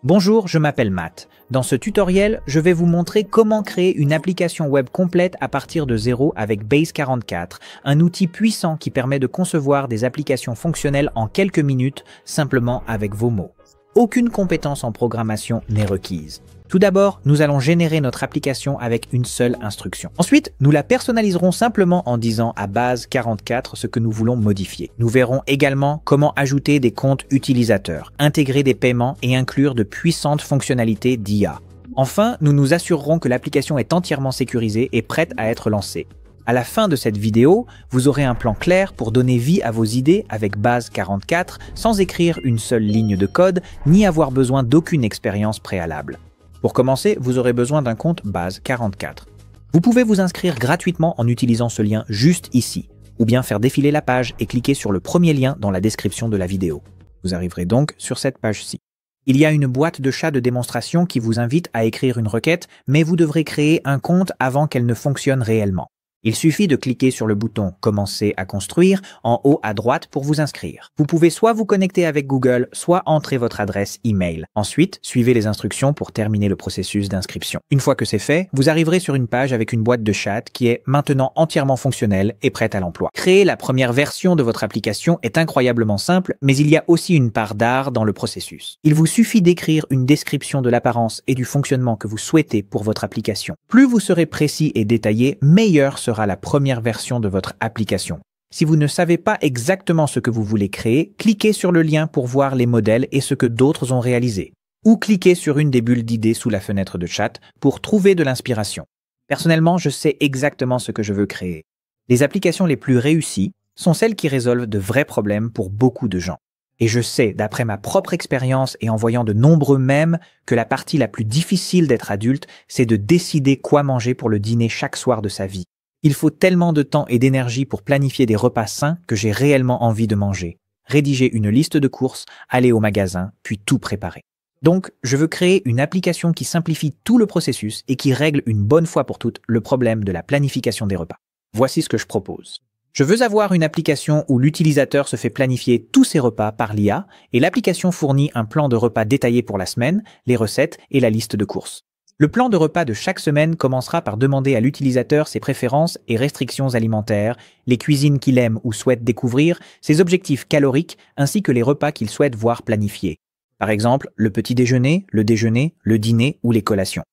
Bonjour, je m'appelle Matt. Dans ce tutoriel, je vais vous montrer comment créer une application web complète à partir de zéro avec Base 44, un outil puissant qui permet de concevoir des applications fonctionnelles en quelques minutes, simplement avec vos mots. Aucune compétence en programmation n'est requise. Tout d'abord, nous allons générer notre application avec une seule instruction. Ensuite, nous la personnaliserons simplement en disant à Base 44 ce que nous voulons modifier. Nous verrons également comment ajouter des comptes utilisateurs, intégrer des paiements et inclure de puissantes fonctionnalités d'IA. Enfin, nous nous assurerons que l'application est entièrement sécurisée et prête à être lancée. À la fin de cette vidéo, vous aurez un plan clair pour donner vie à vos idées avec Base 44 sans écrire une seule ligne de code ni avoir besoin d'aucune expérience préalable. Pour commencer, vous aurez besoin d'un compte Base 44. Vous pouvez vous inscrire gratuitement en utilisant ce lien juste ici, ou bien faire défiler la page et cliquer sur le premier lien dans la description de la vidéo. Vous arriverez donc sur cette page-ci. Il y a une boîte de chat de démonstration qui vous invite à écrire une requête, mais vous devrez créer un compte avant qu'elle ne fonctionne réellement. Il suffit de cliquer sur le bouton « Commencer à construire » en haut à droite pour vous inscrire. Vous pouvez soit vous connecter avec Google, soit entrer votre adresse email. Ensuite, suivez les instructions pour terminer le processus d'inscription. Une fois que c'est fait, vous arriverez sur une page avec une boîte de chat qui est maintenant entièrement fonctionnelle et prête à l'emploi. Créer la première version de votre application est incroyablement simple, mais il y a aussi une part d'art dans le processus. Il vous suffit d'écrire une description de l'apparence et du fonctionnement que vous souhaitez pour votre application. Plus vous serez précis et détaillé, meilleur sera la première version de votre application. Si vous ne savez pas exactement ce que vous voulez créer, cliquez sur le lien pour voir les modèles et ce que d'autres ont réalisé. Ou cliquez sur une des bulles d'idées sous la fenêtre de chat pour trouver de l'inspiration. Personnellement, je sais exactement ce que je veux créer. Les applications les plus réussies sont celles qui résolvent de vrais problèmes pour beaucoup de gens. Et je sais, d'après ma propre expérience et en voyant de nombreux mèmes, que la partie la plus difficile d'être adulte, c'est de décider quoi manger pour le dîner chaque soir de sa vie. Il faut tellement de temps et d'énergie pour planifier des repas sains que j'ai réellement envie de manger. Rédiger une liste de courses, aller au magasin, puis tout préparer. Donc, je veux créer une application qui simplifie tout le processus et qui règle une bonne fois pour toutes le problème de la planification des repas. Voici ce que je propose. Je veux avoir une application où l'utilisateur se fait planifier tous ses repas par l'IA et l'application fournit un plan de repas détaillé pour la semaine, les recettes et la liste de courses. Le plan de repas de chaque semaine commencera par demander à l'utilisateur ses préférences et restrictions alimentaires, les cuisines qu'il aime ou souhaite découvrir, ses objectifs caloriques ainsi que les repas qu'il souhaite voir planifiés. Par exemple, le petit déjeuner, le dîner ou les collations.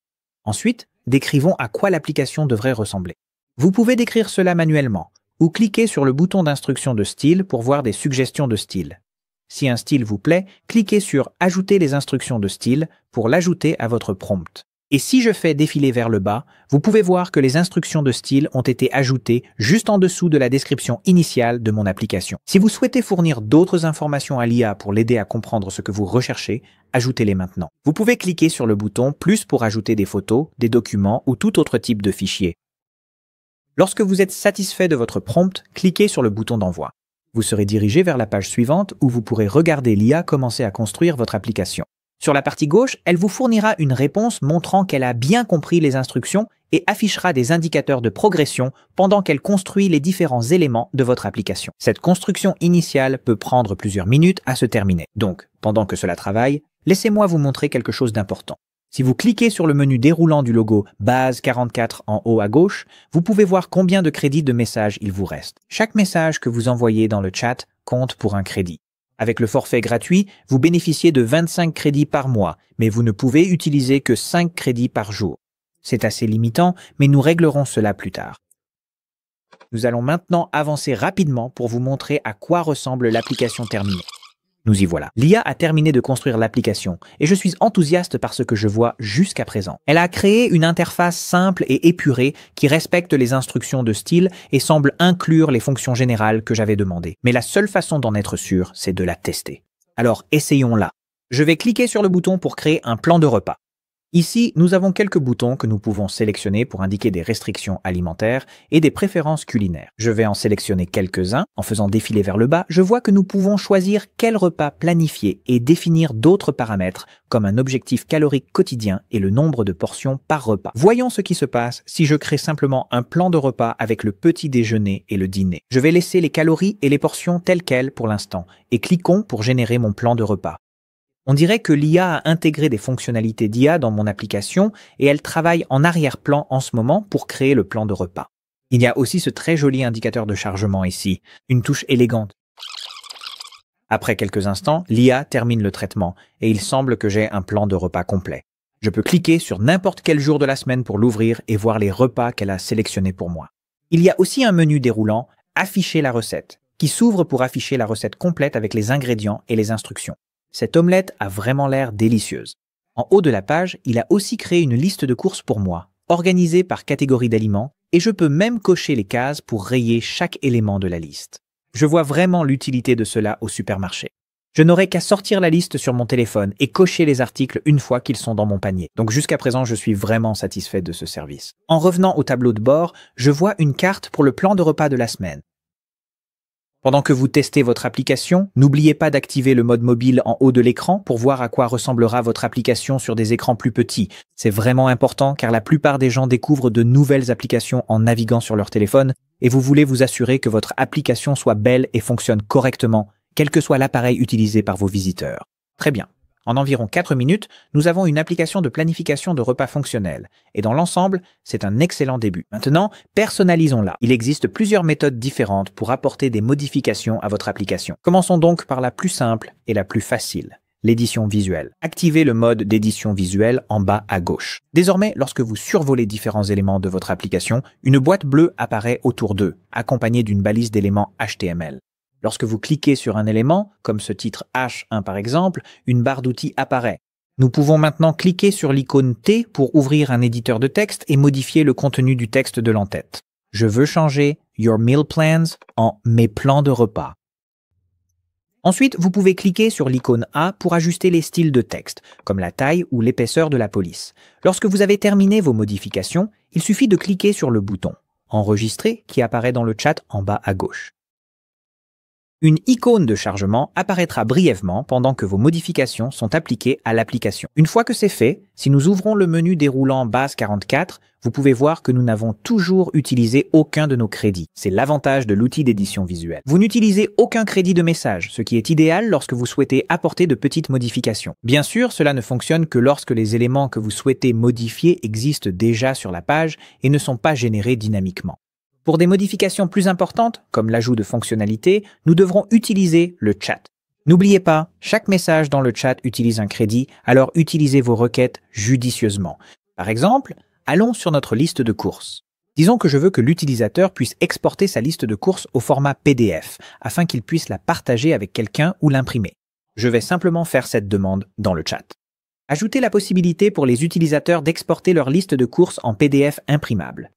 Ensuite, décrivons à quoi l'application devrait ressembler. Vous pouvez décrire cela manuellement ou cliquer sur le bouton d'instruction de style pour voir des suggestions de style. Si un style vous plaît, cliquez sur « Ajouter les instructions de style » pour l'ajouter à votre prompt. Et si je fais défiler vers le bas, vous pouvez voir que les instructions de style ont été ajoutées juste en dessous de la description initiale de mon application. Si vous souhaitez fournir d'autres informations à l'IA pour l'aider à comprendre ce que vous recherchez, ajoutez-les maintenant. Vous pouvez cliquer sur le bouton « Plus » pour ajouter des photos, des documents ou tout autre type de fichier. Lorsque vous êtes satisfait de votre prompt, cliquez sur le bouton d'envoi. Vous serez dirigé vers la page suivante où vous pourrez regarder l'IA commencer à construire votre application. Sur la partie gauche, elle vous fournira une réponse montrant qu'elle a bien compris les instructions et affichera des indicateurs de progression pendant qu'elle construit les différents éléments de votre application. Cette construction initiale peut prendre plusieurs minutes à se terminer. Donc, pendant que cela travaille, laissez-moi vous montrer quelque chose d'important. Si vous cliquez sur le menu déroulant du logo Base 44 en haut à gauche, vous pouvez voir combien de crédits de messages il vous reste. Chaque message que vous envoyez dans le chat compte pour un crédit. Avec le forfait gratuit, vous bénéficiez de 25 crédits par mois, mais vous ne pouvez utiliser que 5 crédits par jour. C'est assez limitant, mais nous réglerons cela plus tard. Nous allons maintenant avancer rapidement pour vous montrer à quoi ressemble l'application terminée. Nous y voilà. L'IA a terminé de construire l'application et je suis enthousiaste par ce que je vois jusqu'à présent. Elle a créé une interface simple et épurée qui respecte les instructions de style et semble inclure les fonctions générales que j'avais demandées. Mais la seule façon d'en être sûr, c'est de la tester. Alors essayons-la. Je vais cliquer sur le bouton pour créer un plan de repas. Ici, nous avons quelques boutons que nous pouvons sélectionner pour indiquer des restrictions alimentaires et des préférences culinaires. Je vais en sélectionner quelques-uns. En faisant défiler vers le bas, je vois que nous pouvons choisir quel repas planifier et définir d'autres paramètres comme un objectif calorique quotidien et le nombre de portions par repas. Voyons ce qui se passe si je crée simplement un plan de repas avec le petit déjeuner et le dîner. Je vais laisser les calories et les portions telles quelles pour l'instant et cliquons pour générer mon plan de repas. On dirait que l'IA a intégré des fonctionnalités d'IA dans mon application et elle travaille en arrière-plan en ce moment pour créer le plan de repas. Il y a aussi ce très joli indicateur de chargement ici, une touche élégante. Après quelques instants, l'IA termine le traitement et il semble que j'ai un plan de repas complet. Je peux cliquer sur n'importe quel jour de la semaine pour l'ouvrir et voir les repas qu'elle a sélectionnés pour moi. Il y a aussi un menu déroulant « Afficher la recette » qui s'ouvre pour afficher la recette complète avec les ingrédients et les instructions. Cette omelette a vraiment l'air délicieuse. En haut de la page, il a aussi créé une liste de courses pour moi, organisée par catégorie d'aliments, et je peux même cocher les cases pour rayer chaque élément de la liste. Je vois vraiment l'utilité de cela au supermarché. Je n'aurai qu'à sortir la liste sur mon téléphone et cocher les articles une fois qu'ils sont dans mon panier. Donc jusqu'à présent, je suis vraiment satisfait de ce service. En revenant au tableau de bord, je vois une carte pour le plan de repas de la semaine. Pendant que vous testez votre application, n'oubliez pas d'activer le mode mobile en haut de l'écran pour voir à quoi ressemblera votre application sur des écrans plus petits. C'est vraiment important car la plupart des gens découvrent de nouvelles applications en naviguant sur leur téléphone et vous voulez vous assurer que votre application soit belle et fonctionne correctement, quel que soit l'appareil utilisé par vos visiteurs. Très bien. En environ 4 minutes, nous avons une application de planification de repas fonctionnelle. Et dans l'ensemble, c'est un excellent début. Maintenant, personnalisons-la. Il existe plusieurs méthodes différentes pour apporter des modifications à votre application. Commençons donc par la plus simple et la plus facile, l'édition visuelle. Activez le mode d'édition visuelle en bas à gauche. Désormais, lorsque vous survolez différents éléments de votre application, une boîte bleue apparaît autour d'eux, accompagnée d'une balise d'éléments HTML. Lorsque vous cliquez sur un élément, comme ce titre H1 par exemple, une barre d'outils apparaît. Nous pouvons maintenant cliquer sur l'icône T pour ouvrir un éditeur de texte et modifier le contenu du texte de l'entête. Je veux changer Your Meal Plans en Mes plans de repas. Ensuite, vous pouvez cliquer sur l'icône A pour ajuster les styles de texte, comme la taille ou l'épaisseur de la police. Lorsque vous avez terminé vos modifications, il suffit de cliquer sur le bouton Enregistrer qui apparaît dans le chat en bas à gauche. Une icône de chargement apparaîtra brièvement pendant que vos modifications sont appliquées à l'application. Une fois que c'est fait, si nous ouvrons le menu déroulant base 44, vous pouvez voir que nous n'avons toujours utilisé aucun de nos crédits. C'est l'avantage de l'outil d'édition visuelle. Vous n'utilisez aucun crédit de message, ce qui est idéal lorsque vous souhaitez apporter de petites modifications. Bien sûr, cela ne fonctionne que lorsque les éléments que vous souhaitez modifier existent déjà sur la page et ne sont pas générés dynamiquement. Pour des modifications plus importantes, comme l'ajout de fonctionnalités, nous devrons utiliser le chat. N'oubliez pas, chaque message dans le chat utilise un crédit, alors utilisez vos requêtes judicieusement. Par exemple, allons sur notre liste de courses. Disons que je veux que l'utilisateur puisse exporter sa liste de courses au format PDF, afin qu'il puisse la partager avec quelqu'un ou l'imprimer. Je vais simplement faire cette demande dans le chat. Ajoutez la possibilité pour les utilisateurs d'exporter leur liste de courses en PDF imprimable.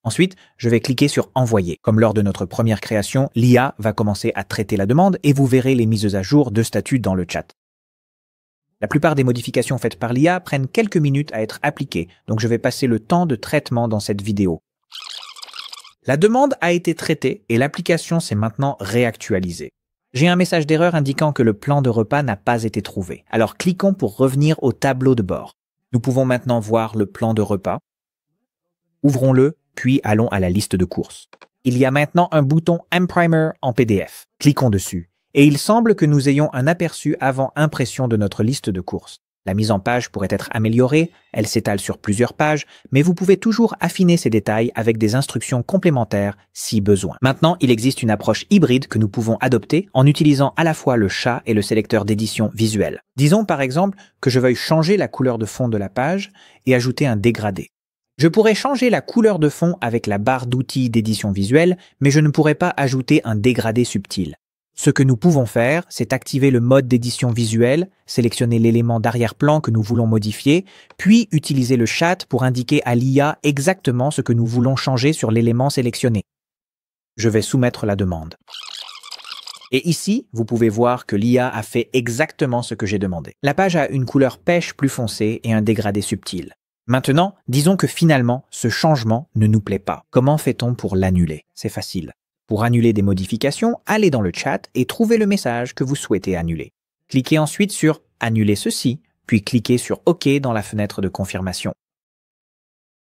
Ensuite, je vais cliquer sur « Envoyer ». Comme lors de notre première création, l'IA va commencer à traiter la demande et vous verrez les mises à jour de statut dans le chat. La plupart des modifications faites par l'IA prennent quelques minutes à être appliquées, donc je vais passer le temps de traitement dans cette vidéo. La demande a été traitée et l'application s'est maintenant réactualisée. J'ai un message d'erreur indiquant que le plan de repas n'a pas été trouvé. Alors cliquons pour revenir au tableau de bord. Nous pouvons maintenant voir le plan de repas. Ouvrons-le, puis allons à la liste de courses. Il y a maintenant un bouton Imprimer en PDF. Cliquons dessus. Et il semble que nous ayons un aperçu avant impression de notre liste de courses. La mise en page pourrait être améliorée, elle s'étale sur plusieurs pages, mais vous pouvez toujours affiner ces détails avec des instructions complémentaires si besoin. Maintenant, il existe une approche hybride que nous pouvons adopter en utilisant à la fois le chat et le sélecteur d'édition visuelle. Disons par exemple que je veuille changer la couleur de fond de la page et ajouter un dégradé. Je pourrais changer la couleur de fond avec la barre d'outils d'édition visuelle, mais je ne pourrais pas ajouter un dégradé subtil. Ce que nous pouvons faire, c'est activer le mode d'édition visuelle, sélectionner l'élément d'arrière-plan que nous voulons modifier, puis utiliser le chat pour indiquer à l'IA exactement ce que nous voulons changer sur l'élément sélectionné. Je vais soumettre la demande. Et ici, vous pouvez voir que l'IA a fait exactement ce que j'ai demandé. La page a une couleur pêche plus foncée et un dégradé subtil. Maintenant, disons que finalement, ce changement ne nous plaît pas. Comment fait-on pour l'annuler? C'est facile. Pour annuler des modifications, allez dans le chat et trouvez le message que vous souhaitez annuler. Cliquez ensuite sur « Annuler ceci », puis cliquez sur « OK » dans la fenêtre de confirmation.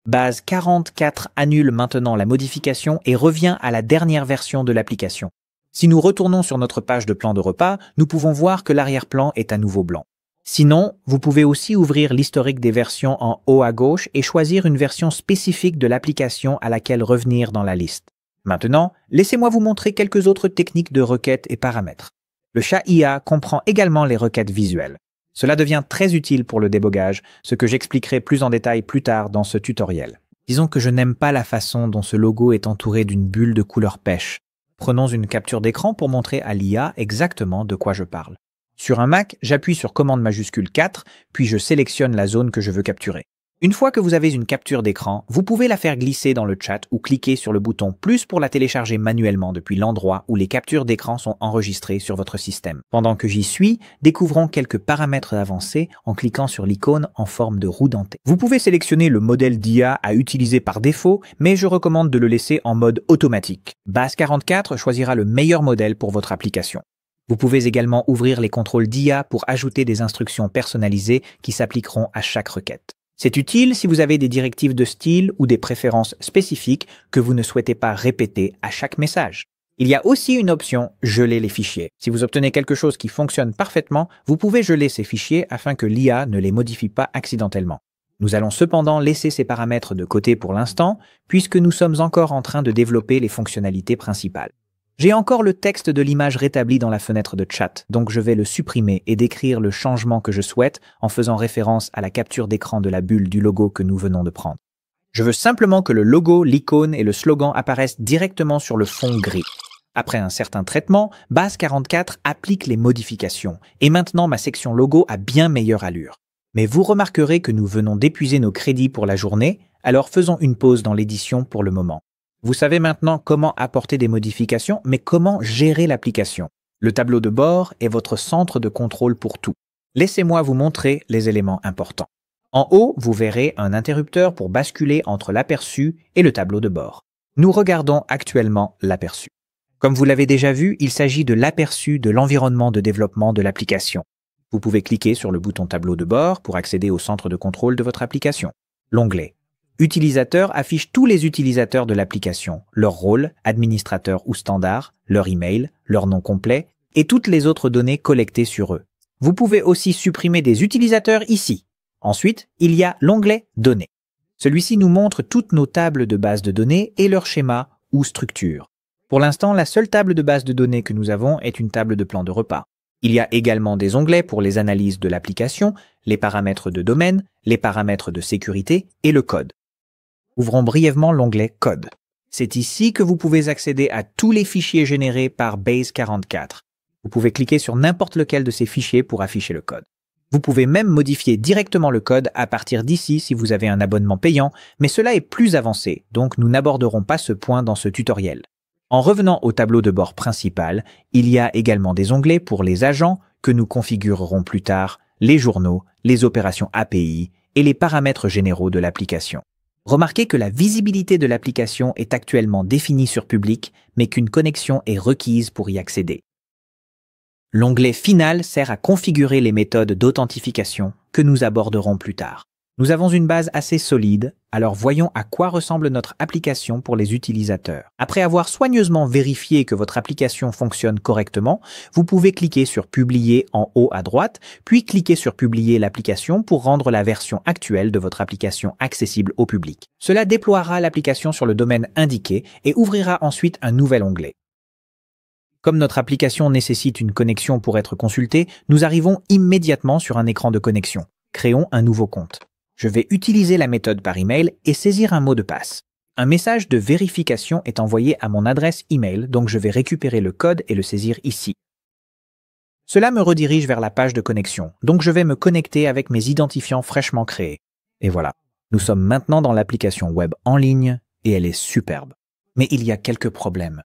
Base 44 annule maintenant la modification et revient à la dernière version de l'application. Si nous retournons sur notre page de plan de repas, nous pouvons voir que l'arrière-plan est à nouveau blanc. Sinon, vous pouvez aussi ouvrir l'historique des versions en haut à gauche et choisir une version spécifique de l'application à laquelle revenir dans la liste. Maintenant, laissez-moi vous montrer quelques autres techniques de requêtes et paramètres. Le chat IA comprend également les requêtes visuelles. Cela devient très utile pour le débogage, ce que j'expliquerai plus en détail plus tard dans ce tutoriel. Disons que je n'aime pas la façon dont ce logo est entouré d'une bulle de couleur pêche. Prenons une capture d'écran pour montrer à l'IA exactement de quoi je parle. Sur un Mac, j'appuie sur commande majuscule 4, puis je sélectionne la zone que je veux capturer. Une fois que vous avez une capture d'écran, vous pouvez la faire glisser dans le chat ou cliquer sur le bouton plus pour la télécharger manuellement depuis l'endroit où les captures d'écran sont enregistrées sur votre système. Pendant que j'y suis, découvrons quelques paramètres avancés en cliquant sur l'icône en forme de roue dentée. Vous pouvez sélectionner le modèle d'IA à utiliser par défaut, mais je recommande de le laisser en mode automatique. Base44 choisira le meilleur modèle pour votre application. Vous pouvez également ouvrir les contrôles d'IA pour ajouter des instructions personnalisées qui s'appliqueront à chaque requête. C'est utile si vous avez des directives de style ou des préférences spécifiques que vous ne souhaitez pas répéter à chaque message. Il y a aussi une option « Geler les fichiers ». Si vous obtenez quelque chose qui fonctionne parfaitement, vous pouvez geler ces fichiers afin que l'IA ne les modifie pas accidentellement. Nous allons cependant laisser ces paramètres de côté pour l'instant, puisque nous sommes encore en train de développer les fonctionnalités principales. J'ai encore le texte de l'image rétabli dans la fenêtre de chat, donc je vais le supprimer et décrire le changement que je souhaite en faisant référence à la capture d'écran de la bulle du logo que nous venons de prendre. Je veux simplement que le logo, l'icône et le slogan apparaissent directement sur le fond gris. Après un certain traitement, Base44 applique les modifications, et maintenant ma section logo a bien meilleure allure. Mais vous remarquerez que nous venons d'épuiser nos crédits pour la journée, alors faisons une pause dans l'édition pour le moment. Vous savez maintenant comment apporter des modifications, mais comment gérer l'application. Le tableau de bord est votre centre de contrôle pour tout. Laissez-moi vous montrer les éléments importants. En haut, vous verrez un interrupteur pour basculer entre l'aperçu et le tableau de bord. Nous regardons actuellement l'aperçu. Comme vous l'avez déjà vu, il s'agit de l'aperçu de l'environnement de développement de l'application. Vous pouvez cliquer sur le bouton tableau de bord pour accéder au centre de contrôle de votre application. L'onglet Utilisateurs affiche tous les utilisateurs de l'application, leur rôle, administrateur ou standard, leur email, leur nom complet et toutes les autres données collectées sur eux. Vous pouvez aussi supprimer des utilisateurs ici. Ensuite, il y a l'onglet Données. Celui-ci nous montre toutes nos tables de base de données et leur schéma ou structure. Pour l'instant, la seule table de base de données que nous avons est une table de plan de repas. Il y a également des onglets pour les analyses de l'application, les paramètres de domaine, les paramètres de sécurité et le code. Ouvrons brièvement l'onglet Code. C'est ici que vous pouvez accéder à tous les fichiers générés par Base44. Vous pouvez cliquer sur n'importe lequel de ces fichiers pour afficher le code. Vous pouvez même modifier directement le code à partir d'ici si vous avez un abonnement payant, mais cela est plus avancé, donc nous n'aborderons pas ce point dans ce tutoriel. En revenant au tableau de bord principal, il y a également des onglets pour les agents que nous configurerons plus tard, les journaux, les opérations API et les paramètres généraux de l'application. Remarquez que la visibilité de l'application est actuellement définie sur public, mais qu'une connexion est requise pour y accéder. L'onglet Final sert à configurer les méthodes d'authentification que nous aborderons plus tard. Nous avons une base assez solide, alors voyons à quoi ressemble notre application pour les utilisateurs. Après avoir soigneusement vérifié que votre application fonctionne correctement, vous pouvez cliquer sur Publier en haut à droite, puis cliquer sur Publier l'application pour rendre la version actuelle de votre application accessible au public. Cela déploiera l'application sur le domaine indiqué et ouvrira ensuite un nouvel onglet. Comme notre application nécessite une connexion pour être consultée, nous arrivons immédiatement sur un écran de connexion. Créons un nouveau compte. Je vais utiliser la méthode par email et saisir un mot de passe. Un message de vérification est envoyé à mon adresse email, donc je vais récupérer le code et le saisir ici. Cela me redirige vers la page de connexion, donc je vais me connecter avec mes identifiants fraîchement créés. Et voilà, nous sommes maintenant dans l'application web en ligne et elle est superbe. Mais il y a quelques problèmes.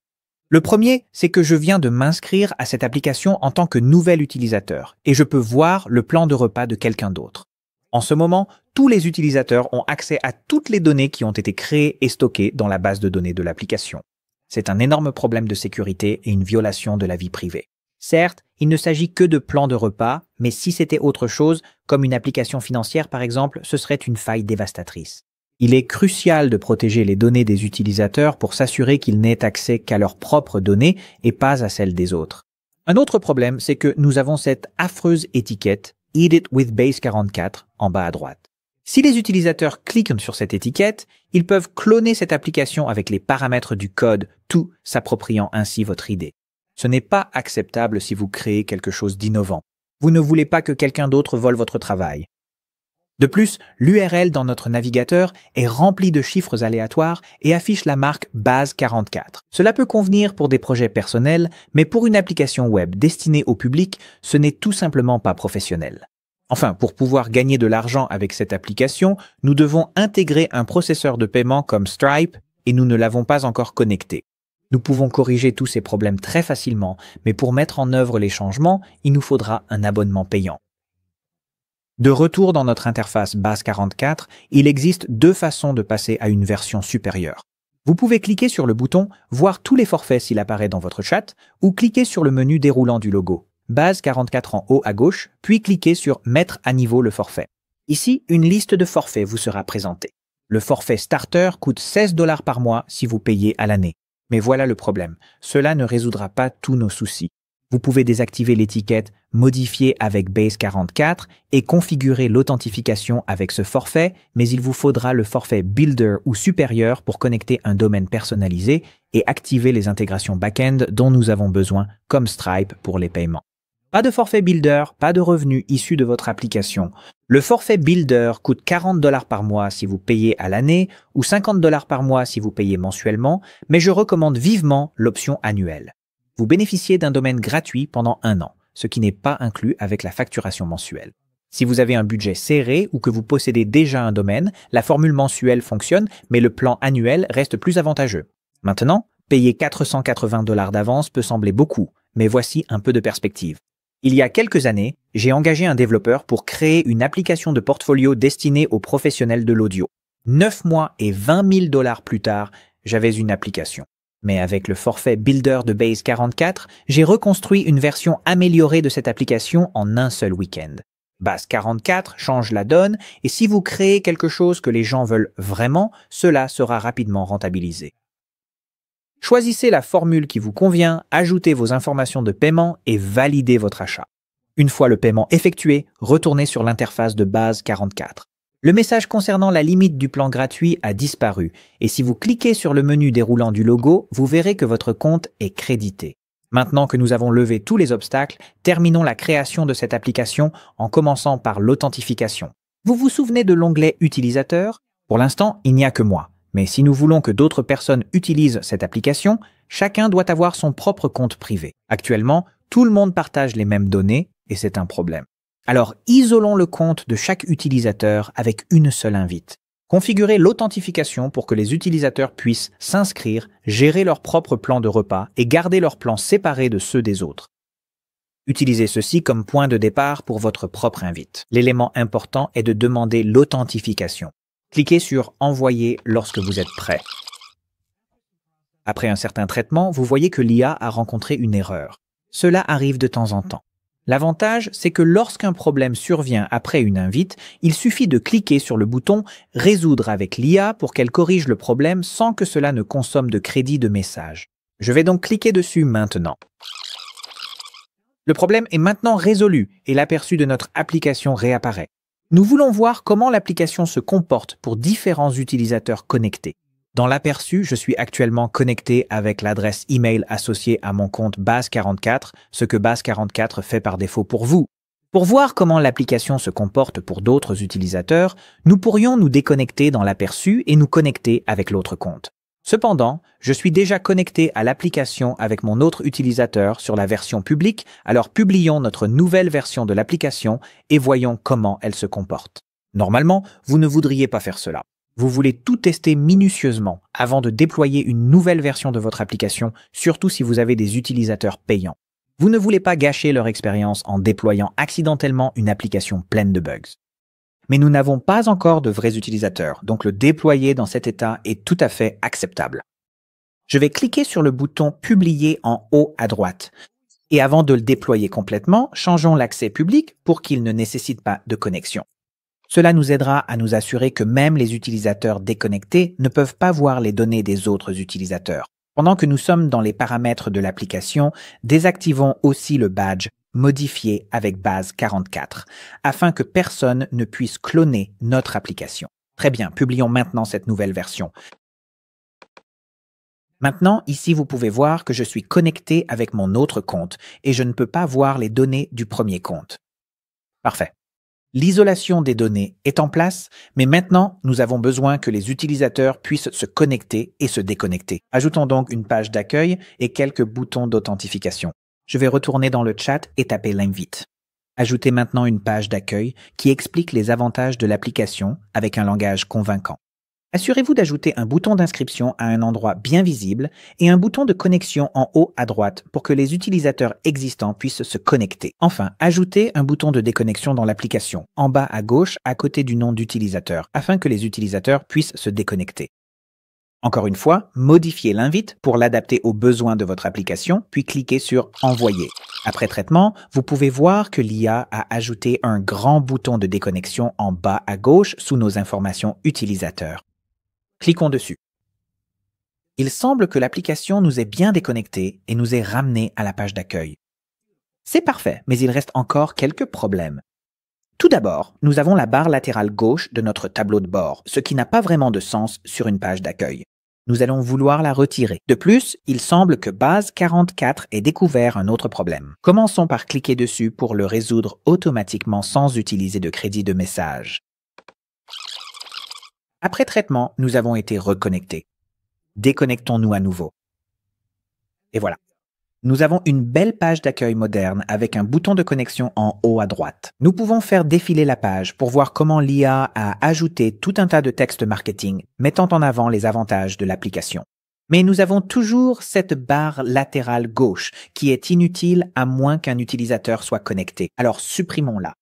Le premier, c'est que je viens de m'inscrire à cette application en tant que nouvel utilisateur et je peux voir le plan de repas de quelqu'un d'autre. En ce moment, tous les utilisateurs ont accès à toutes les données qui ont été créées et stockées dans la base de données de l'application. C'est un énorme problème de sécurité et une violation de la vie privée. Certes, il ne s'agit que de plans de repas, mais si c'était autre chose, comme une application financière par exemple, ce serait une faille dévastatrice. Il est crucial de protéger les données des utilisateurs pour s'assurer qu'ils n'aient accès qu'à leurs propres données et pas à celles des autres. Un autre problème, c'est que nous avons cette affreuse étiquette « Edit with Base 44 » en bas à droite. Si les utilisateurs cliquent sur cette étiquette, ils peuvent cloner cette application avec les paramètres du code, tout s'appropriant ainsi votre idée. Ce n'est pas acceptable si vous créez quelque chose d'innovant. Vous ne voulez pas que quelqu'un d'autre vole votre travail. De plus, l'URL dans notre navigateur est remplie de chiffres aléatoires et affiche la marque Base 44. Cela peut convenir pour des projets personnels, mais pour une application web destinée au public, ce n'est tout simplement pas professionnel. Enfin, pour pouvoir gagner de l'argent avec cette application, nous devons intégrer un processeur de paiement comme Stripe et nous ne l'avons pas encore connecté. Nous pouvons corriger tous ces problèmes très facilement, mais pour mettre en œuvre les changements, il nous faudra un abonnement payant. De retour dans notre interface Base 44, il existe deux façons de passer à une version supérieure. Vous pouvez cliquer sur le bouton « Voir tous les forfaits » s'il apparaît dans votre chat, ou cliquer sur le menu déroulant du logo. Base 44 en haut à gauche, puis cliquez sur « Mettre à niveau le forfait ». Ici, une liste de forfaits vous sera présentée. Le forfait Starter coûte 16 $ par mois si vous payez à l'année. Mais voilà le problème, cela ne résoudra pas tous nos soucis. Vous pouvez désactiver l'étiquette « Modifier avec Base 44 » et configurer l'authentification avec ce forfait, mais il vous faudra le forfait Builder ou supérieur pour connecter un domaine personnalisé et activer les intégrations back-end dont nous avons besoin, comme Stripe pour les paiements. Pas de forfait Builder, pas de revenus issus de votre application. Le forfait Builder coûte 40 $ par mois si vous payez à l'année ou 50 $ par mois si vous payez mensuellement, mais je recommande vivement l'option annuelle. Vous bénéficiez d'un domaine gratuit pendant 1 an, ce qui n'est pas inclus avec la facturation mensuelle. Si vous avez un budget serré ou que vous possédez déjà un domaine, la formule mensuelle fonctionne, mais le plan annuel reste plus avantageux. Maintenant, payer 480 $ d'avance peut sembler beaucoup, mais voici un peu de perspective. Il y a quelques années, j'ai engagé un développeur pour créer une application de portfolio destinée aux professionnels de l'audio. 9 mois et 20 000 $ plus tard, j'avais une application. Mais avec le forfait Builder de Base 44, j'ai reconstruit une version améliorée de cette application en un seul week-end. Base 44 change la donne et si vous créez quelque chose que les gens veulent vraiment, cela sera rapidement rentabilisé. Choisissez la formule qui vous convient, ajoutez vos informations de paiement et validez votre achat. Une fois le paiement effectué, retournez sur l'interface de Base 44. Le message concernant la limite du plan gratuit a disparu et si vous cliquez sur le menu déroulant du logo, vous verrez que votre compte est crédité. Maintenant que nous avons levé tous les obstacles, terminons la création de cette application en commençant par l'authentification. Vous vous souvenez de l'onglet « Utilisateur » ? Pour l'instant, il n'y a que moi. Mais si nous voulons que d'autres personnes utilisent cette application, chacun doit avoir son propre compte privé. Actuellement, tout le monde partage les mêmes données et c'est un problème. Alors, isolons le compte de chaque utilisateur avec une seule invite. Configurez l'authentification pour que les utilisateurs puissent s'inscrire, gérer leur propre plan de repas et garder leurs plans séparés de ceux des autres. Utilisez ceci comme point de départ pour votre propre invite. L'élément important est de demander l'authentification. Cliquez sur « Envoyer » lorsque vous êtes prêt. Après un certain traitement, vous voyez que l'IA a rencontré une erreur. Cela arrive de temps en temps. L'avantage, c'est que lorsqu'un problème survient après une invite, il suffit de cliquer sur le bouton « Résoudre avec l'IA » pour qu'elle corrige le problème sans que cela ne consomme de crédit de message. Je vais donc cliquer dessus maintenant. Le problème est maintenant résolu et l'aperçu de notre application réapparaît. Nous voulons voir comment l'application se comporte pour différents utilisateurs connectés. Dans l'aperçu, je suis actuellement connecté avec l'adresse email associée à mon compte Base 44, ce que Base 44 fait par défaut pour vous. Pour voir comment l'application se comporte pour d'autres utilisateurs, nous pourrions nous déconnecter dans l'aperçu et nous connecter avec l'autre compte. Cependant, je suis déjà connecté à l'application avec mon autre utilisateur sur la version publique, alors publions notre nouvelle version de l'application et voyons comment elle se comporte. Normalement, vous ne voudriez pas faire cela. Vous voulez tout tester minutieusement avant de déployer une nouvelle version de votre application, surtout si vous avez des utilisateurs payants. Vous ne voulez pas gâcher leur expérience en déployant accidentellement une application pleine de bugs. Mais nous n'avons pas encore de vrais utilisateurs, donc le déployer dans cet état est tout à fait acceptable. Je vais cliquer sur le bouton « Publier » en haut à droite. Et avant de le déployer complètement, changeons l'accès public pour qu'il ne nécessite pas de connexion. Cela nous aidera à nous assurer que même les utilisateurs déconnectés ne peuvent pas voir les données des autres utilisateurs. Pendant que nous sommes dans les paramètres de l'application, désactivons aussi le badge modifié avec base 44 afin que personne ne puisse cloner notre application. Très bien, publions maintenant cette nouvelle version. Maintenant, ici, vous pouvez voir que je suis connecté avec mon autre compte et je ne peux pas voir les données du premier compte. Parfait. L'isolation des données est en place, mais maintenant, nous avons besoin que les utilisateurs puissent se connecter et se déconnecter. Ajoutons donc une page d'accueil et quelques boutons d'authentification. Je vais retourner dans le chat et taper l'invite. Ajoutez maintenant une page d'accueil qui explique les avantages de l'application avec un langage convaincant. Assurez-vous d'ajouter un bouton d'inscription à un endroit bien visible et un bouton de connexion en haut à droite pour que les utilisateurs existants puissent se connecter. Enfin, ajoutez un bouton de déconnexion dans l'application, en bas à gauche à côté du nom d'utilisateur, afin que les utilisateurs puissent se déconnecter. Encore une fois, modifiez l'invite pour l'adapter aux besoins de votre application, puis cliquez sur « Envoyer ». Après traitement, vous pouvez voir que l'IA a ajouté un grand bouton de déconnexion en bas à gauche sous nos informations utilisateurs. Cliquons dessus. Il semble que l'application nous ait bien déconnectés et nous ait ramenés à la page d'accueil. C'est parfait, mais il reste encore quelques problèmes. Tout d'abord, nous avons la barre latérale gauche de notre tableau de bord, ce qui n'a pas vraiment de sens sur une page d'accueil. Nous allons vouloir la retirer. De plus, il semble que base 44 ait découvert un autre problème. Commençons par cliquer dessus pour le résoudre automatiquement sans utiliser de crédit de message. Après traitement, nous avons été reconnectés. Déconnectons-nous à nouveau. Et voilà. Nous avons une belle page d'accueil moderne avec un bouton de connexion en haut à droite. Nous pouvons faire défiler la page pour voir comment l'IA a ajouté tout un tas de textes marketing mettant en avant les avantages de l'application. Mais nous avons toujours cette barre latérale gauche qui est inutile à moins qu'un utilisateur soit connecté. Alors supprimons-la.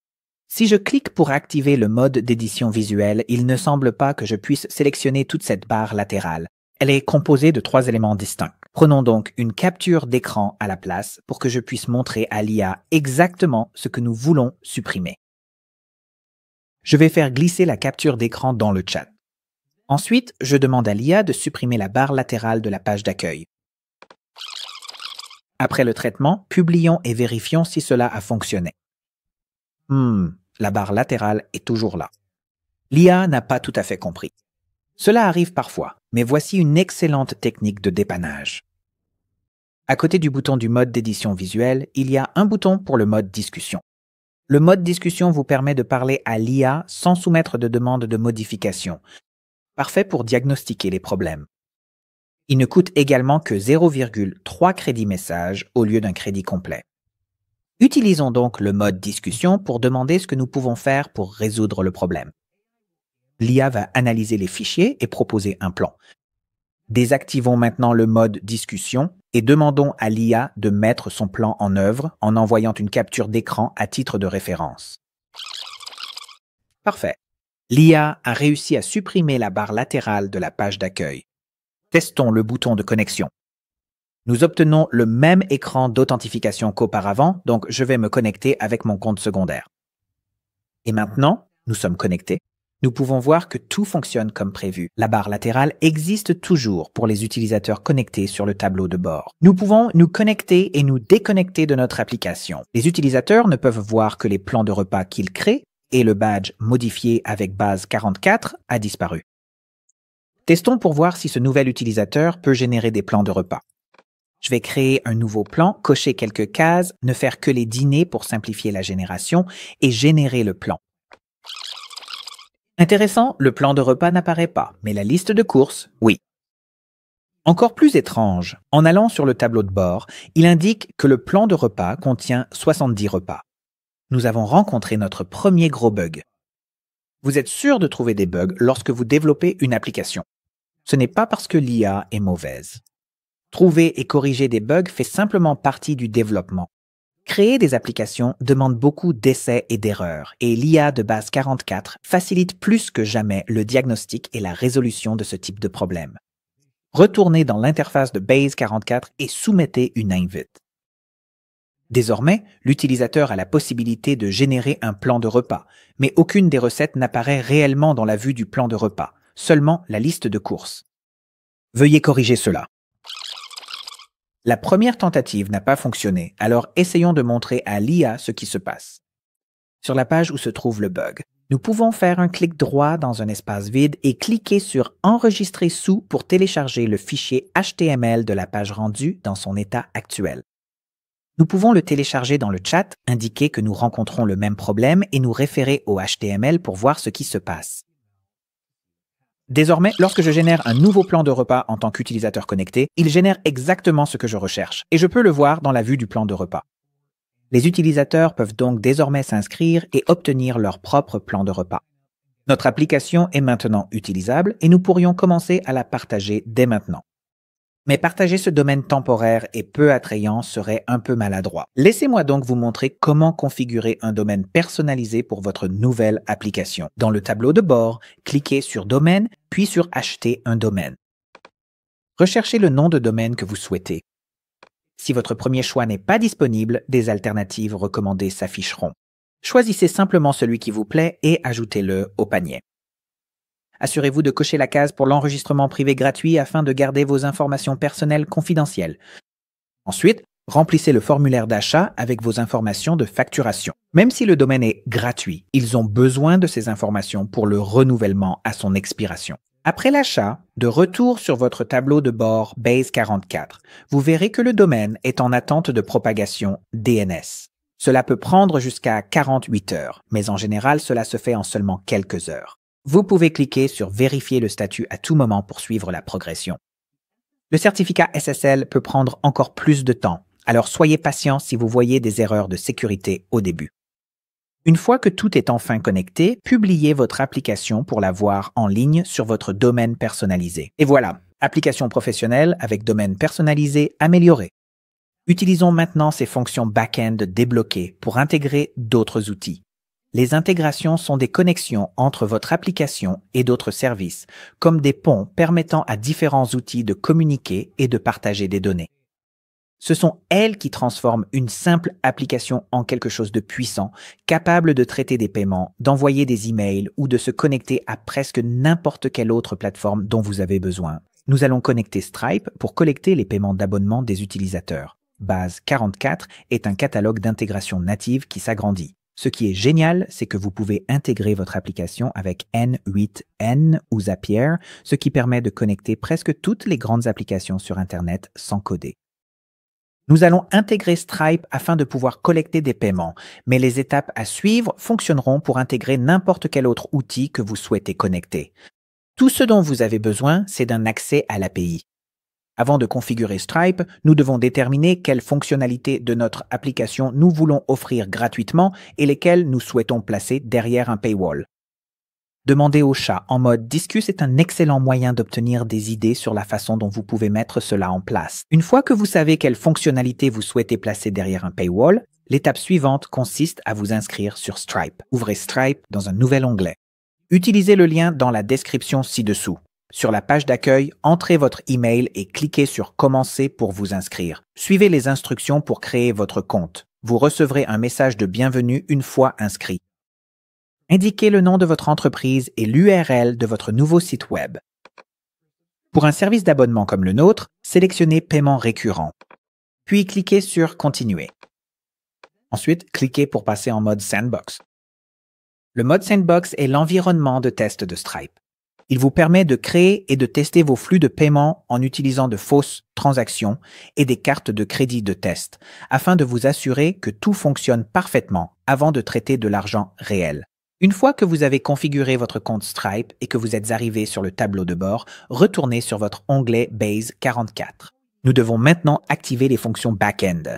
Si je clique pour activer le mode d'édition visuelle, il ne semble pas que je puisse sélectionner toute cette barre latérale. Elle est composée de 3 éléments distincts. Prenons donc une capture d'écran à la place pour que je puisse montrer à l'IA exactement ce que nous voulons supprimer. Je vais faire glisser la capture d'écran dans le chat. Ensuite, je demande à l'IA de supprimer la barre latérale de la page d'accueil. Après le traitement, publions et vérifions si cela a fonctionné. La barre latérale est toujours là. L'IA n'a pas tout à fait compris. Cela arrive parfois, mais voici une excellente technique de dépannage. À côté du bouton du mode d'édition visuelle, il y a un bouton pour le mode discussion. Le mode discussion vous permet de parler à l'IA sans soumettre de demande de modification. Parfait pour diagnostiquer les problèmes. Il ne coûte également que 0,3 crédits message au lieu d'un crédit complet. Utilisons donc le mode discussion pour demander ce que nous pouvons faire pour résoudre le problème. L'IA va analyser les fichiers et proposer un plan. Désactivons maintenant le mode discussion et demandons à l'IA de mettre son plan en œuvre en envoyant une capture d'écran à titre de référence. Parfait. L'IA a réussi à supprimer la barre latérale de la page d'accueil. Testons le bouton de connexion. Nous obtenons le même écran d'authentification qu'auparavant, donc je vais me connecter avec mon compte secondaire. Et maintenant, nous sommes connectés. Nous pouvons voir que tout fonctionne comme prévu. La barre latérale existe toujours pour les utilisateurs connectés sur le tableau de bord. Nous pouvons nous connecter et nous déconnecter de notre application. Les utilisateurs ne peuvent voir que les plans de repas qu'ils créent et le badge modifié avec base 44 a disparu. Testons pour voir si ce nouvel utilisateur peut générer des plans de repas. Je vais créer un nouveau plan, cocher quelques cases, ne faire que les dîners pour simplifier la génération et générer le plan. Intéressant, le plan de repas n'apparaît pas, mais la liste de courses, oui. Encore plus étrange, en allant sur le tableau de bord, il indique que le plan de repas contient 70 repas. Nous avons rencontré notre premier gros bug. Vous êtes sûr de trouver des bugs lorsque vous développez une application. Ce n'est pas parce que l'IA est mauvaise. Trouver et corriger des bugs fait simplement partie du développement. Créer des applications demande beaucoup d'essais et d'erreurs, et l'IA de base 44 facilite plus que jamais le diagnostic et la résolution de ce type de problème. Retournez dans l'interface de Base 44 et soumettez une invite. Désormais, l'utilisateur a la possibilité de générer un plan de repas, mais aucune des recettes n'apparaît réellement dans la vue du plan de repas, seulement la liste de courses. Veuillez corriger cela. La première tentative n'a pas fonctionné, alors essayons de montrer à l'IA ce qui se passe. Sur la page où se trouve le bug, nous pouvons faire un clic droit dans un espace vide et cliquer sur « Enregistrer sous » pour télécharger le fichier HTML de la page rendue dans son état actuel. Nous pouvons le télécharger dans le chat, indiquer que nous rencontrons le même problème et nous référer au HTML pour voir ce qui se passe. Désormais, lorsque je génère un nouveau plan de repas en tant qu'utilisateur connecté, il génère exactement ce que je recherche et je peux le voir dans la vue du plan de repas. Les utilisateurs peuvent donc désormais s'inscrire et obtenir leur propre plan de repas. Notre application est maintenant utilisable et nous pourrions commencer à la partager dès maintenant. Mais partager ce domaine temporaire et peu attrayant serait un peu maladroit. Laissez-moi donc vous montrer comment configurer un domaine personnalisé pour votre nouvelle application. Dans le tableau de bord, cliquez sur Domaine, puis sur Acheter un domaine. Recherchez le nom de domaine que vous souhaitez. Si votre premier choix n'est pas disponible, des alternatives recommandées s'afficheront. Choisissez simplement celui qui vous plaît et ajoutez-le au panier. Assurez-vous de cocher la case pour l'enregistrement privé gratuit afin de garder vos informations personnelles confidentielles. Ensuite, remplissez le formulaire d'achat avec vos informations de facturation. Même si le domaine est gratuit, ils ont besoin de ces informations pour le renouvellement à son expiration. Après l'achat, de retour sur votre tableau de bord Base44, vous verrez que le domaine est en attente de propagation DNS. Cela peut prendre jusqu'à 48 heures, mais en général, cela se fait en seulement quelques heures. Vous pouvez cliquer sur « Vérifier le statut à tout moment » pour suivre la progression. Le certificat SSL peut prendre encore plus de temps, alors soyez patient si vous voyez des erreurs de sécurité au début. Une fois que tout est enfin connecté, publiez votre application pour la voir en ligne sur votre domaine personnalisé. Et voilà, application professionnelle avec domaine personnalisé amélioré. Utilisons maintenant ces fonctions back-end débloquées pour intégrer d'autres outils. Les intégrations sont des connexions entre votre application et d'autres services, comme des ponts permettant à différents outils de communiquer et de partager des données. Ce sont elles qui transforment une simple application en quelque chose de puissant, capable de traiter des paiements, d'envoyer des emails ou de se connecter à presque n'importe quelle autre plateforme dont vous avez besoin. Nous allons connecter Stripe pour collecter les paiements d'abonnement des utilisateurs. Base44 est un catalogue d'intégration native qui s'agrandit. Ce qui est génial, c'est que vous pouvez intégrer votre application avec N8N ou Zapier, ce qui permet de connecter presque toutes les grandes applications sur Internet sans coder. Nous allons intégrer Stripe afin de pouvoir collecter des paiements, mais les étapes à suivre fonctionneront pour intégrer n'importe quel autre outil que vous souhaitez connecter. Tout ce dont vous avez besoin, c'est d'un accès à l'API. Avant de configurer Stripe, nous devons déterminer quelles fonctionnalités de notre application nous voulons offrir gratuitement et lesquelles nous souhaitons placer derrière un paywall. Demander au chat en mode Discus est un excellent moyen d'obtenir des idées sur la façon dont vous pouvez mettre cela en place. Une fois que vous savez quelles fonctionnalités vous souhaitez placer derrière un paywall, l'étape suivante consiste à vous inscrire sur Stripe. Ouvrez Stripe dans un nouvel onglet. Utilisez le lien dans la description ci-dessous. Sur la page d'accueil, entrez votre email et cliquez sur « Commencer » pour vous inscrire. Suivez les instructions pour créer votre compte. Vous recevrez un message de bienvenue une fois inscrit. Indiquez le nom de votre entreprise et l'URL de votre nouveau site web. Pour un service d'abonnement comme le nôtre, sélectionnez « Paiement récurrent ». Puis cliquez sur « Continuer ». Ensuite, cliquez pour passer en mode Sandbox. Le mode Sandbox est l'environnement de test de Stripe. Il vous permet de créer et de tester vos flux de paiement en utilisant de fausses transactions et des cartes de crédit de test, afin de vous assurer que tout fonctionne parfaitement avant de traiter de l'argent réel. Une fois que vous avez configuré votre compte Stripe et que vous êtes arrivé sur le tableau de bord, retournez sur votre onglet Base44. Nous devons maintenant activer les fonctions back-end.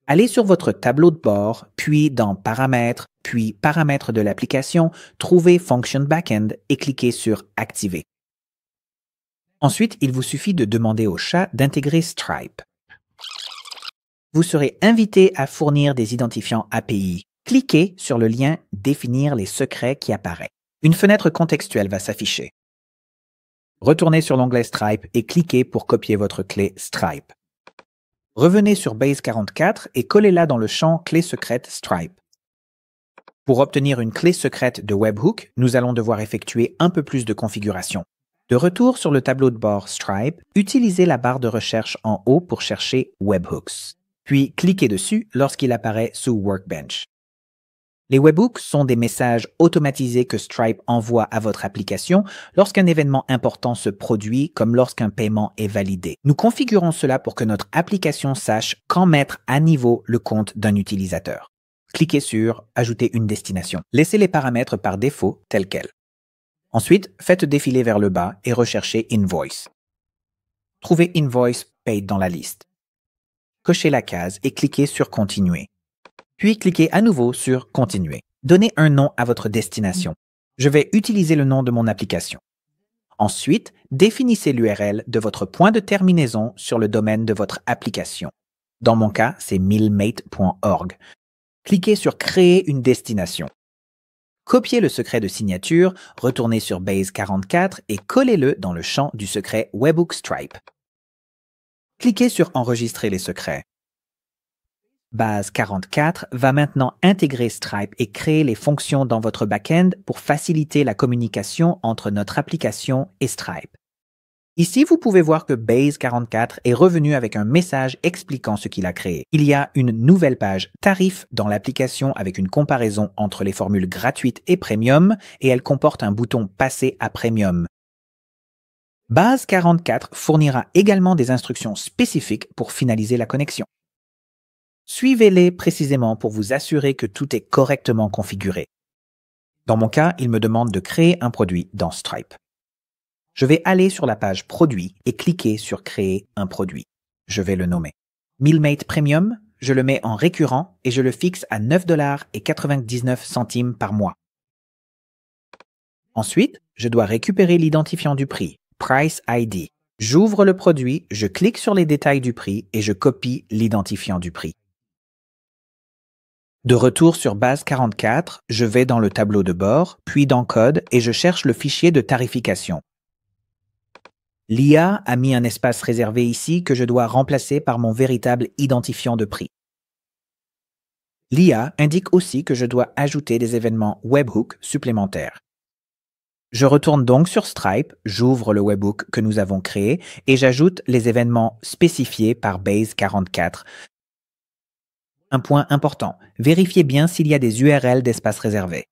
Allez sur votre tableau de bord, puis dans Paramètres, puis Paramètres de l'application, trouvez Function Backend et cliquez sur Activer. Ensuite, il vous suffit de demander au chat d'intégrer Stripe. Vous serez invité à fournir des identifiants API. Cliquez sur le lien « Définir les secrets » qui apparaît. Une fenêtre contextuelle va s'afficher. Retournez sur l'onglet Stripe et cliquez pour copier votre clé Stripe. Revenez sur Base 44 et collez-la dans le champ clé secrète Stripe. Pour obtenir une clé secrète de Webhook, nous allons devoir effectuer un peu plus de configuration. De retour sur le tableau de bord Stripe, utilisez la barre de recherche en haut pour chercher Webhooks. Puis cliquez dessus lorsqu'il apparaît sous Workbench. Les webhooks sont des messages automatisés que Stripe envoie à votre application lorsqu'un événement important se produit, comme lorsqu'un paiement est validé. Nous configurons cela pour que notre application sache quand mettre à niveau le compte d'un utilisateur. Cliquez sur « Ajouter une destination ». Laissez les paramètres par défaut tels quels. Ensuite, faites défiler vers le bas et recherchez « Invoice ». Trouvez « Invoice Paid » dans la liste. Cochez la case et cliquez sur « Continuer ». Puis cliquez à nouveau sur « Continuer ». Donnez un nom à votre destination. Je vais utiliser le nom de mon application. Ensuite, définissez l'URL de votre point de terminaison sur le domaine de votre application. Dans mon cas, c'est milmate.org. Cliquez sur « Créer une destination ». Copiez le secret de signature, retournez sur Base 44 et collez-le dans le champ du secret Webhook Stripe. Cliquez sur « Enregistrer les secrets ». Base 44 va maintenant intégrer Stripe et créer les fonctions dans votre back-end pour faciliter la communication entre notre application et Stripe. Ici, vous pouvez voir que Base 44 est revenu avec un message expliquant ce qu'il a créé. Il y a une nouvelle page tarifs dans l'application avec une comparaison entre les formules gratuites et premium et elle comporte un bouton passer à premium. Base 44 fournira également des instructions spécifiques pour finaliser la connexion. Suivez-les précisément pour vous assurer que tout est correctement configuré. Dans mon cas, il me demande de créer un produit dans Stripe. Je vais aller sur la page Produit et cliquer sur Créer un produit. Je vais le nommer. Milmate Premium, je le mets en récurrent et je le fixe à 9,99 $ par mois. Ensuite, je dois récupérer l'identifiant du prix, Price ID. J'ouvre le produit, je clique sur les détails du prix et je copie l'identifiant du prix. De retour sur Base 44, je vais dans le tableau de bord, puis dans Code et je cherche le fichier de tarification. L'IA a mis un espace réservé ici que je dois remplacer par mon véritable identifiant de prix. L'IA indique aussi que je dois ajouter des événements webhook supplémentaires. Je retourne donc sur Stripe, j'ouvre le webhook que nous avons créé et j'ajoute les événements spécifiés par Base 44. Un point important, vérifiez bien s'il y a des URL d'espace réservé.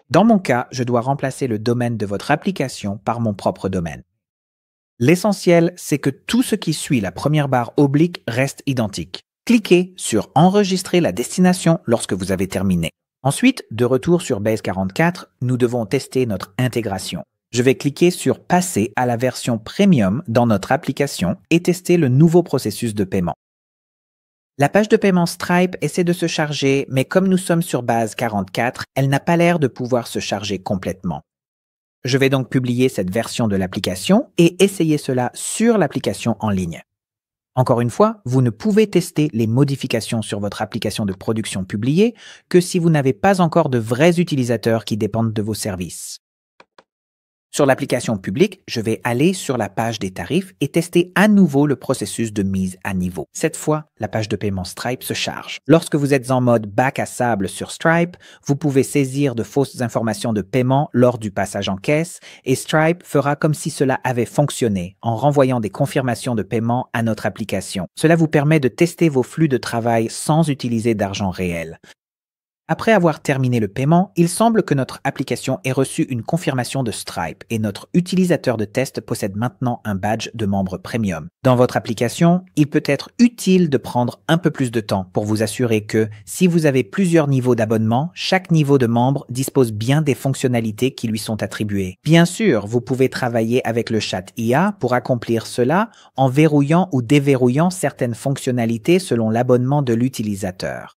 Dans mon cas, je dois remplacer le domaine de votre application par mon propre domaine. L'essentiel, c'est que tout ce qui suit la première barre oblique reste identique. Cliquez sur « Enregistrer la destination » lorsque vous avez terminé. Ensuite, de retour sur Base 44, nous devons tester notre intégration. Je vais cliquer sur « Passer à la version Premium » dans notre application et tester le nouveau processus de paiement. La page de paiement Stripe essaie de se charger, mais comme nous sommes sur Base 44, elle n'a pas l'air de pouvoir se charger complètement. Je vais donc publier cette version de l'application et essayer cela sur l'application en ligne. Encore une fois, vous ne pouvez tester les modifications sur votre application de production publiée que si vous n'avez pas encore de vrais utilisateurs qui dépendent de vos services. Sur l'application publique, je vais aller sur la page des tarifs et tester à nouveau le processus de mise à niveau. Cette fois, la page de paiement Stripe se charge. Lorsque vous êtes en mode bac à sable sur Stripe, vous pouvez saisir de fausses informations de paiement lors du passage en caisse et Stripe fera comme si cela avait fonctionné en renvoyant des confirmations de paiement à notre application. Cela vous permet de tester vos flux de travail sans utiliser d'argent réel. Après avoir terminé le paiement, il semble que notre application ait reçu une confirmation de Stripe et notre utilisateur de test possède maintenant un badge de membre premium. Dans votre application, il peut être utile de prendre un peu plus de temps pour vous assurer que, si vous avez plusieurs niveaux d'abonnement, chaque niveau de membre dispose bien des fonctionnalités qui lui sont attribuées. Bien sûr, vous pouvez travailler avec le chat IA pour accomplir cela en verrouillant ou déverrouillant certaines fonctionnalités selon l'abonnement de l'utilisateur.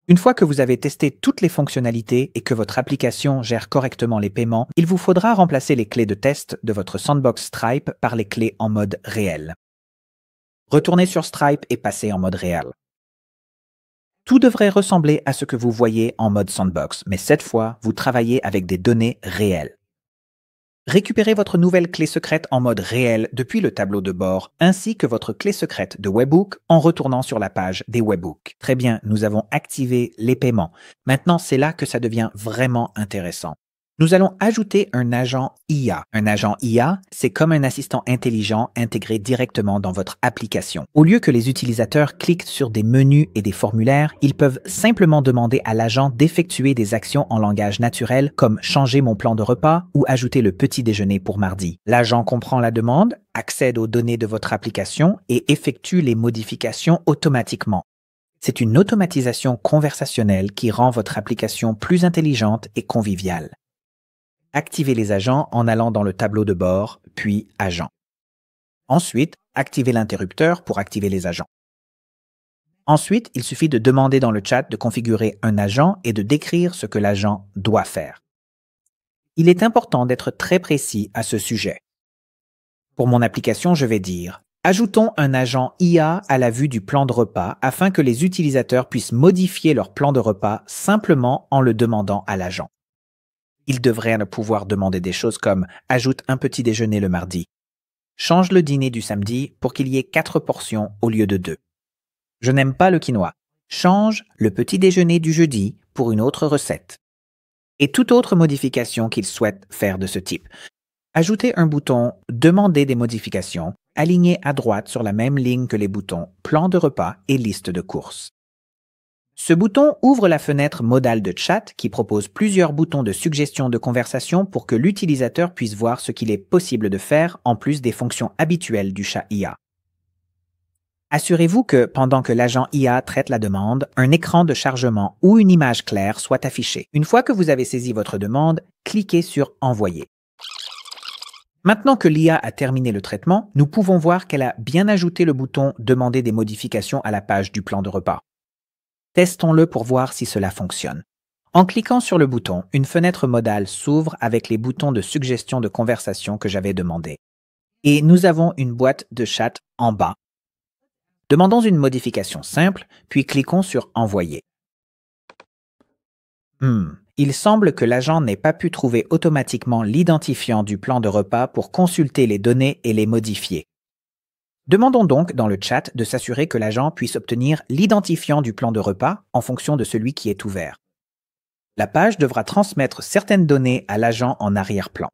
Une fois que vous avez testé toutes les fonctionnalités et que votre application gère correctement les paiements, il vous faudra remplacer les clés de test de votre Sandbox Stripe par les clés en mode réel. Retournez sur Stripe et passez en mode réel. Tout devrait ressembler à ce que vous voyez en mode Sandbox, mais cette fois, vous travaillez avec des données réelles. Récupérez votre nouvelle clé secrète en mode réel depuis le tableau de bord, ainsi que votre clé secrète de Webhook en retournant sur la page des Webhooks. Très bien, nous avons activé les paiements. Maintenant, c'est là que ça devient vraiment intéressant. Nous allons ajouter un agent IA. Un agent IA, c'est comme un assistant intelligent intégré directement dans votre application. Au lieu que les utilisateurs cliquent sur des menus et des formulaires, ils peuvent simplement demander à l'agent d'effectuer des actions en langage naturel comme changer mon plan de repas ou ajouter le petit déjeuner pour mardi. L'agent comprend la demande, accède aux données de votre application et effectue les modifications automatiquement. C'est une automatisation conversationnelle qui rend votre application plus intelligente et conviviale. Activez les agents en allant dans le tableau de bord, puis Agents. Ensuite, activez l'interrupteur pour activer les agents. Ensuite, il suffit de demander dans le chat de configurer un agent et de décrire ce que l'agent doit faire. Il est important d'être très précis à ce sujet. Pour mon application, je vais dire « Ajoutons un agent IA à la vue du plan de repas afin que les utilisateurs puissent modifier leur plan de repas simplement en le demandant à l'agent. » Il devrait pouvoir demander des choses comme « Ajoute un petit déjeuner le mardi »,« Change le dîner du samedi pour qu'il y ait 4 portions au lieu de 2 ». « Je n'aime pas le quinoa. Change le petit déjeuner du jeudi pour une autre recette. » Et toute autre modification qu'il souhaite faire de ce type. Ajoutez un bouton « Demander des modifications » aligné à droite sur la même ligne que les boutons « Plan de repas » et « Liste de courses ». Ce bouton ouvre la fenêtre modale de chat qui propose plusieurs boutons de suggestion de conversation pour que l'utilisateur puisse voir ce qu'il est possible de faire en plus des fonctions habituelles du chat IA. Assurez-vous que, pendant que l'agent IA traite la demande, un écran de chargement ou une image claire soit affiché. Une fois que vous avez saisi votre demande, cliquez sur « Envoyer ». Maintenant que l'IA a terminé le traitement, nous pouvons voir qu'elle a bien ajouté le bouton « Demander des modifications à la page du plan de repas ». Testons-le pour voir si cela fonctionne. En cliquant sur le bouton, une fenêtre modale s'ouvre avec les boutons de suggestion de conversation que j'avais demandé. Et nous avons une boîte de chat en bas. Demandons une modification simple, puis cliquons sur « Envoyer ». Il semble que l'agent n'ait pas pu trouver automatiquement l'identifiant du plan de repas pour consulter les données et les modifier. Demandons donc dans le chat de s'assurer que l'agent puisse obtenir l'identifiant du plan de repas en fonction de celui qui est ouvert. La page devra transmettre certaines données à l'agent en arrière-plan.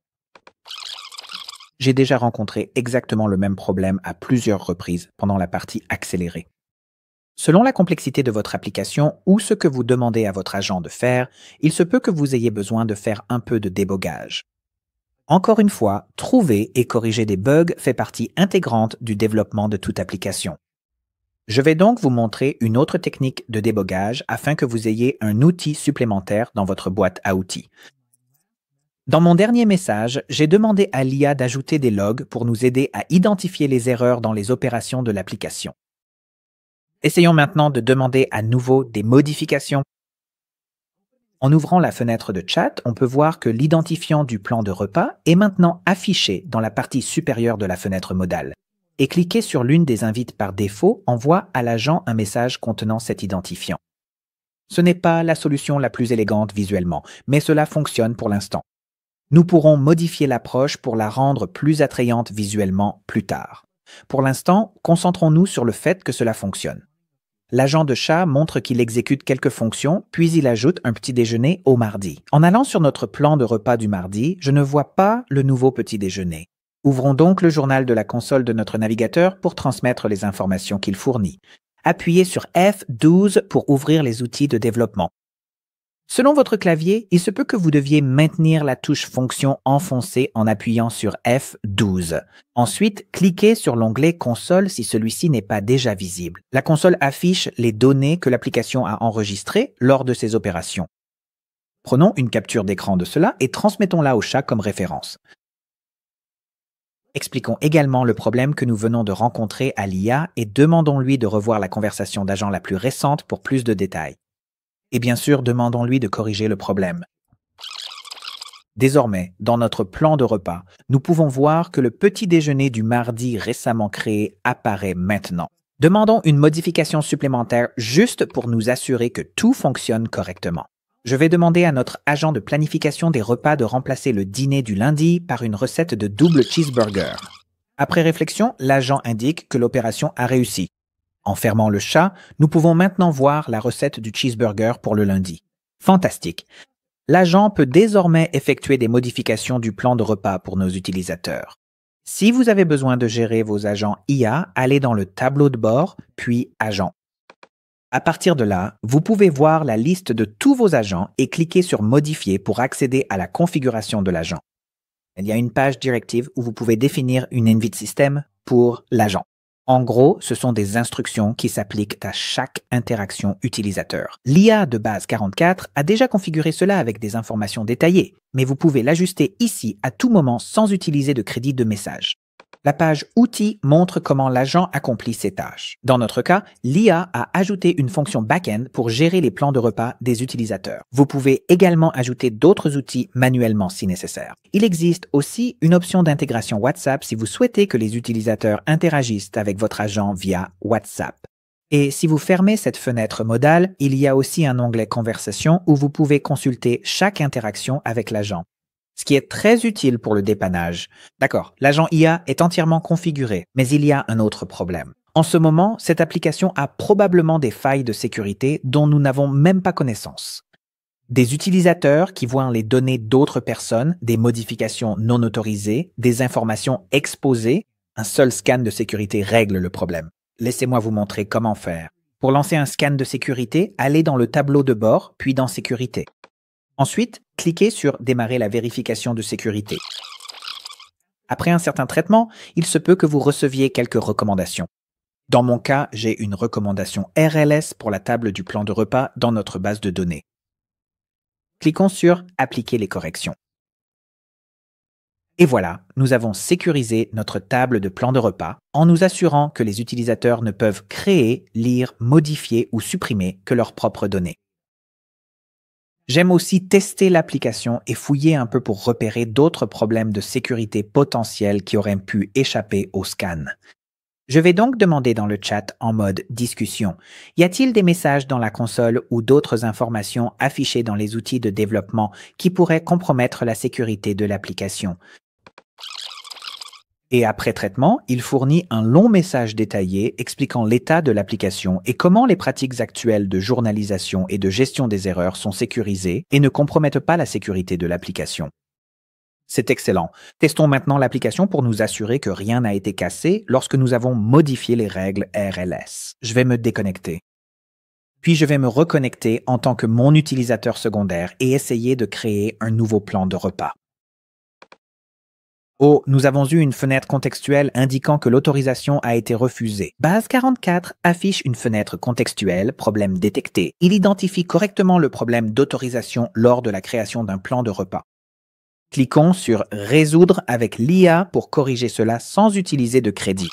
J'ai déjà rencontré exactement le même problème à plusieurs reprises pendant la partie accélérée. Selon la complexité de votre application ou ce que vous demandez à votre agent de faire, il se peut que vous ayez besoin de faire un peu de débogage. Encore une fois, trouver et corriger des bugs fait partie intégrante du développement de toute application. Je vais donc vous montrer une autre technique de débogage afin que vous ayez un outil supplémentaire dans votre boîte à outils. Dans mon dernier message, j'ai demandé à l'IA d'ajouter des logs pour nous aider à identifier les erreurs dans les opérations de l'application. Essayons maintenant de demander à nouveau des modifications. En ouvrant la fenêtre de chat, on peut voir que l'identifiant du plan de repas est maintenant affiché dans la partie supérieure de la fenêtre modale. Et cliquer sur l'une des invites par défaut envoie à l'agent un message contenant cet identifiant. Ce n'est pas la solution la plus élégante visuellement, mais cela fonctionne pour l'instant. Nous pourrons modifier l'approche pour la rendre plus attrayante visuellement plus tard. Pour l'instant, concentrons-nous sur le fait que cela fonctionne. L'agent de chat montre qu'il exécute quelques fonctions, puis il ajoute un petit déjeuner au mardi. En allant sur notre plan de repas du mardi, je ne vois pas le nouveau petit déjeuner. Ouvrons donc le journal de la console de notre navigateur pour transmettre les informations qu'il fournit. Appuyez sur F12 pour ouvrir les outils de développement. Selon votre clavier, il se peut que vous deviez maintenir la touche fonction enfoncée en appuyant sur F12. Ensuite, cliquez sur l'onglet console si celui-ci n'est pas déjà visible. La console affiche les données que l'application a enregistrées lors de ces opérations. Prenons une capture d'écran de cela et transmettons-la au chat comme référence. Expliquons également le problème que nous venons de rencontrer à l'IA et demandons-lui de revoir la conversation d'agent la plus récente pour plus de détails. Et bien sûr, demandons-lui de corriger le problème. Désormais, dans notre plan de repas, nous pouvons voir que le petit déjeuner du mardi récemment créé apparaît maintenant. Demandons une modification supplémentaire juste pour nous assurer que tout fonctionne correctement. Je vais demander à notre agent de planification des repas de remplacer le dîner du lundi par une recette de double cheeseburger. Après réflexion, l'agent indique que l'opération a réussi. En fermant le chat, nous pouvons maintenant voir la recette du cheeseburger pour le lundi. Fantastique! L'agent peut désormais effectuer des modifications du plan de repas pour nos utilisateurs. Si vous avez besoin de gérer vos agents IA, allez dans le tableau de bord, puis Agents. À partir de là, vous pouvez voir la liste de tous vos agents et cliquer sur Modifier pour accéder à la configuration de l'agent. Il y a une page directive où vous pouvez définir une invite system pour l'agent. En gros, ce sont des instructions qui s'appliquent à chaque interaction utilisateur. L'IA de base 44 a déjà configuré cela avec des informations détaillées, mais vous pouvez l'ajuster ici à tout moment sans utiliser de crédit de message. La page Outils montre comment l'agent accomplit ses tâches. Dans notre cas, l'IA a ajouté une fonction back-end pour gérer les plans de repas des utilisateurs. Vous pouvez également ajouter d'autres outils manuellement si nécessaire. Il existe aussi une option d'intégration WhatsApp si vous souhaitez que les utilisateurs interagissent avec votre agent via WhatsApp. Et si vous fermez cette fenêtre modale, il y a aussi un onglet Conversation où vous pouvez consulter chaque interaction avec l'agent, ce qui est très utile pour le dépannage. D'accord, l'agent IA est entièrement configuré, mais il y a un autre problème. En ce moment, cette application a probablement des failles de sécurité dont nous n'avons même pas connaissance. Des utilisateurs qui voient les données d'autres personnes, des modifications non autorisées, des informations exposées, un seul scan de sécurité règle le problème. Laissez-moi vous montrer comment faire. Pour lancer un scan de sécurité, allez dans le tableau de bord, puis dans Sécurité. Ensuite, cliquez sur Démarrer la vérification de sécurité. Après un certain traitement, il se peut que vous receviez quelques recommandations. Dans mon cas, j'ai une recommandation RLS pour la table du plan de repas dans notre base de données. Cliquons sur Appliquer les corrections. Et voilà, nous avons sécurisé notre table de plan de repas en nous assurant que les utilisateurs ne peuvent créer, lire, modifier ou supprimer que leurs propres données. J'aime aussi tester l'application et fouiller un peu pour repérer d'autres problèmes de sécurité potentiels qui auraient pu échapper au scan. Je vais donc demander dans le chat en mode discussion, y a-t-il des messages dans la console ou d'autres informations affichées dans les outils de développement qui pourraient compromettre la sécurité de l'application? Et après traitement, il fournit un long message détaillé expliquant l'état de l'application et comment les pratiques actuelles de journalisation et de gestion des erreurs sont sécurisées et ne compromettent pas la sécurité de l'application. C'est excellent. Testons maintenant l'application pour nous assurer que rien n'a été cassé lorsque nous avons modifié les règles RLS. Je vais me déconnecter. Puis je vais me reconnecter en tant que mon utilisateur secondaire et essayer de créer un nouveau plan de repas. Oh, nous avons eu une fenêtre contextuelle indiquant que l'autorisation a été refusée. Base 44 affiche une fenêtre contextuelle, problème détecté. Il identifie correctement le problème d'autorisation lors de la création d'un plan de repas. Cliquons sur Résoudre avec l'IA pour corriger cela sans utiliser de crédit.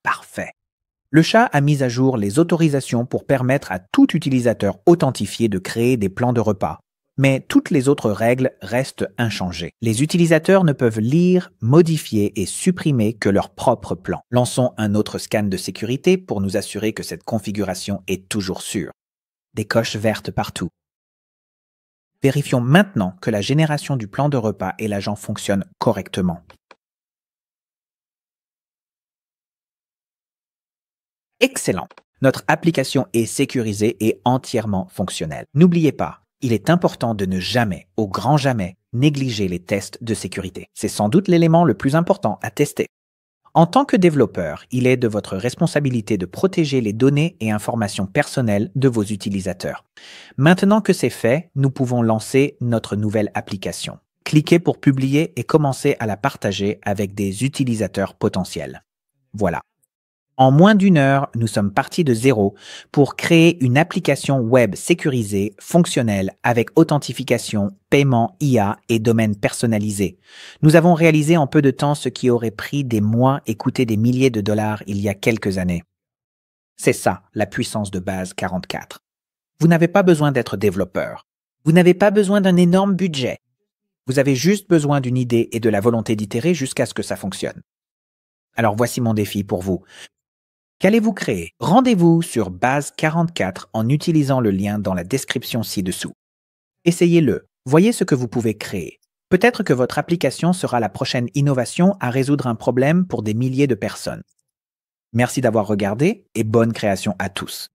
Parfait. Le chat a mis à jour les autorisations pour permettre à tout utilisateur authentifié de créer des plans de repas. Mais toutes les autres règles restent inchangées. Les utilisateurs ne peuvent lire, modifier et supprimer que leur propre plan. Lançons un autre scan de sécurité pour nous assurer que cette configuration est toujours sûre. Des coches vertes partout. Vérifions maintenant que la génération du plan de repas et l'agent fonctionnent correctement. Excellent! Notre application est sécurisée et entièrement fonctionnelle. N'oubliez pas, il est important de ne jamais, au grand jamais, négliger les tests de sécurité. C'est sans doute l'élément le plus important à tester. En tant que développeur, il est de votre responsabilité de protéger les données et informations personnelles de vos utilisateurs. Maintenant que c'est fait, nous pouvons lancer notre nouvelle application. Cliquez pour publier et commencer à la partager avec des utilisateurs potentiels. Voilà. En moins d'une heure, nous sommes partis de zéro pour créer une application web sécurisée, fonctionnelle, avec authentification, paiement IA et domaine personnalisé. Nous avons réalisé en peu de temps ce qui aurait pris des mois et coûté des milliers de dollars il y a quelques années. C'est ça, la puissance de base 44. Vous n'avez pas besoin d'être développeur. Vous n'avez pas besoin d'un énorme budget. Vous avez juste besoin d'une idée et de la volonté d'itérer jusqu'à ce que ça fonctionne. Alors voici mon défi pour vous. Qu'allez-vous créer? Rendez-vous sur Base 44 en utilisant le lien dans la description ci-dessous. Essayez-le, voyez ce que vous pouvez créer. Peut-être que votre application sera la prochaine innovation à résoudre un problème pour des milliers de personnes. Merci d'avoir regardé et bonne création à tous.